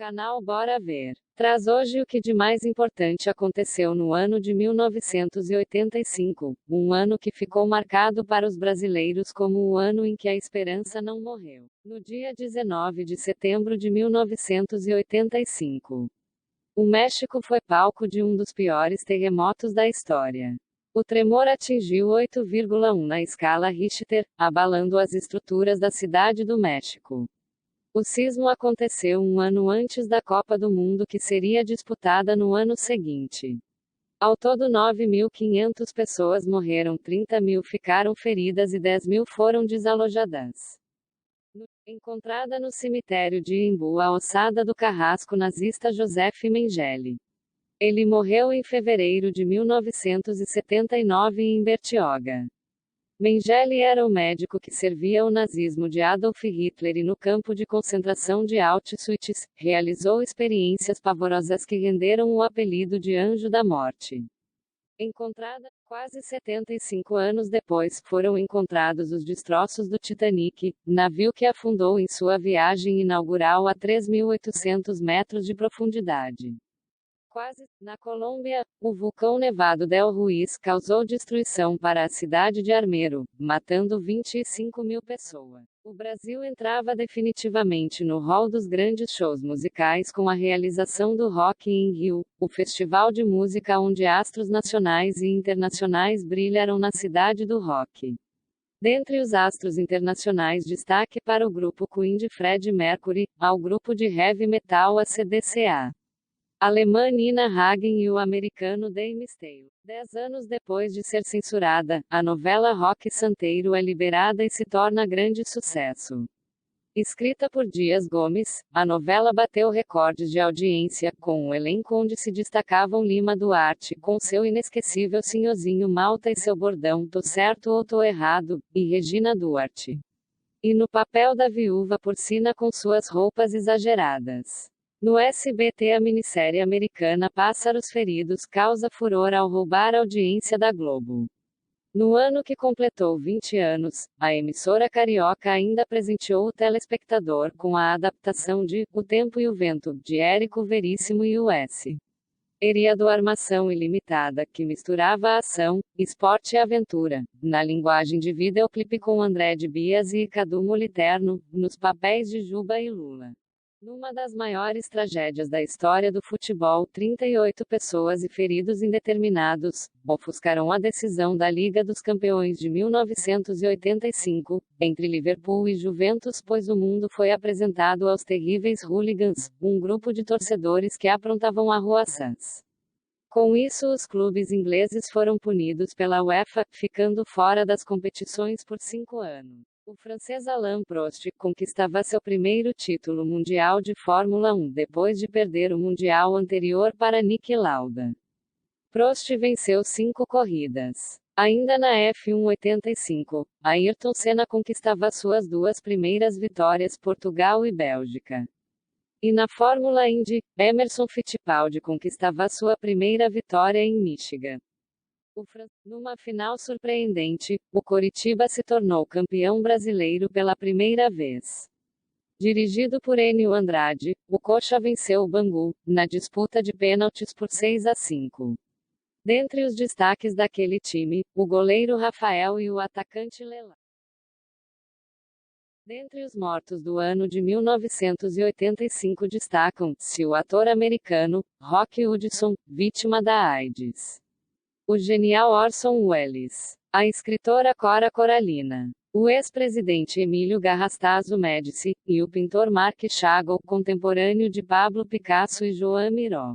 canal Bora Ver traz hoje o que de mais importante aconteceu no ano de 1985, um ano que ficou marcado para os brasileiros como o ano em que a esperança não morreu. No dia 19 de setembro de 1985, o México foi palco de um dos piores terremotos da história. O tremor atingiu 8,1 na escala Richter, abalando as estruturas da cidade do México. O sismo aconteceu um ano antes da Copa do Mundo que seria disputada no ano seguinte. Ao todo 9.500 pessoas morreram, 30.000 ficaram feridas e 10.000 foram desalojadas. Encontrada no cemitério de Embu a ossada do carrasco nazista Joseph Mengele. Ele morreu em fevereiro de 1979 em Bertioga. Mengele era o médico que servia o nazismo de Adolf Hitler e no campo de concentração de Auschwitz, realizou experiências pavorosas que renderam o apelido de Anjo da Morte. Encontrada, quase 75 anos depois, foram encontrados os destroços do Titanic, navio que afundou em sua viagem inaugural a 3.800 metros de profundidade. Na Colômbia, o vulcão Nevado del Ruiz causou destruição para a cidade de Armero, matando 25.000 pessoas. O Brasil entrava definitivamente no hall dos grandes shows musicais com a realização do Rock in Rio, o festival de música onde astros nacionais e internacionais brilharam na cidade do rock. Dentre os astros internacionais, destaque para o grupo Queen de Freddie Mercury, ao grupo de heavy metal AC/DC. Alemã Nina Hagen e o americano Dave Mustaine. 10 anos depois de ser censurada, a novela Rock Santeiro é liberada e se torna grande sucesso. Escrita por Dias Gomes, a novela bateu recordes de audiência, com um elenco onde se destacavam Lima Duarte, com seu inesquecível Sinhozinho Malta e seu bordão "Tô certo ou tô errado", e Regina Duarte. E no papel da viúva porcina com suas roupas exageradas. No SBT, a minissérie americana Pássaros Feridos causa furor ao roubar a audiência da Globo. No ano que completou 20 anos, a emissora carioca ainda presenteou o telespectador com a adaptação de O Tempo e o Vento, de Érico Veríssimo e U.S. Eriado Armação Ilimitada, que misturava ação, esporte e aventura, na linguagem de videoclipe com André de Bias e Cadu Moliterno, nos papéis de Juba e Lula. Numa das maiores tragédias da história do futebol, 38 pessoas e feridos indeterminados ofuscaram a decisão da Liga dos Campeões de 1985, entre Liverpool e Juventus, pois o mundo foi apresentado aos terríveis hooligans, um grupo de torcedores que aprontavam arruaças. Com isso, os clubes ingleses foram punidos pela UEFA, ficando fora das competições por 5 anos. O francês Alain Prost conquistava seu primeiro título mundial de Fórmula 1 depois de perder o mundial anterior para Niki Lauda. Prost venceu 5 corridas. Ainda na F1 85, Ayrton Senna conquistava suas 2 primeiras vitórias, Portugal e Bélgica. E na Fórmula Indy, Emerson Fittipaldi conquistava sua primeira vitória em Michigan. Numa final surpreendente, o Coritiba se tornou campeão brasileiro pela primeira vez. Dirigido por Enio Andrade, o Coxa venceu o Bangu, na disputa de pênaltis por 6-5. Dentre os destaques daquele time, o goleiro Rafael e o atacante Lela. Dentre os mortos do ano de 1985 destacam-se o ator americano, Rock Hudson, vítima da AIDS. O genial Orson Welles. A escritora Cora Coralina. O ex-presidente Emílio Garrastazu Médici, e o pintor Marc Chagall, contemporâneo de Pablo Picasso e Joan Miró.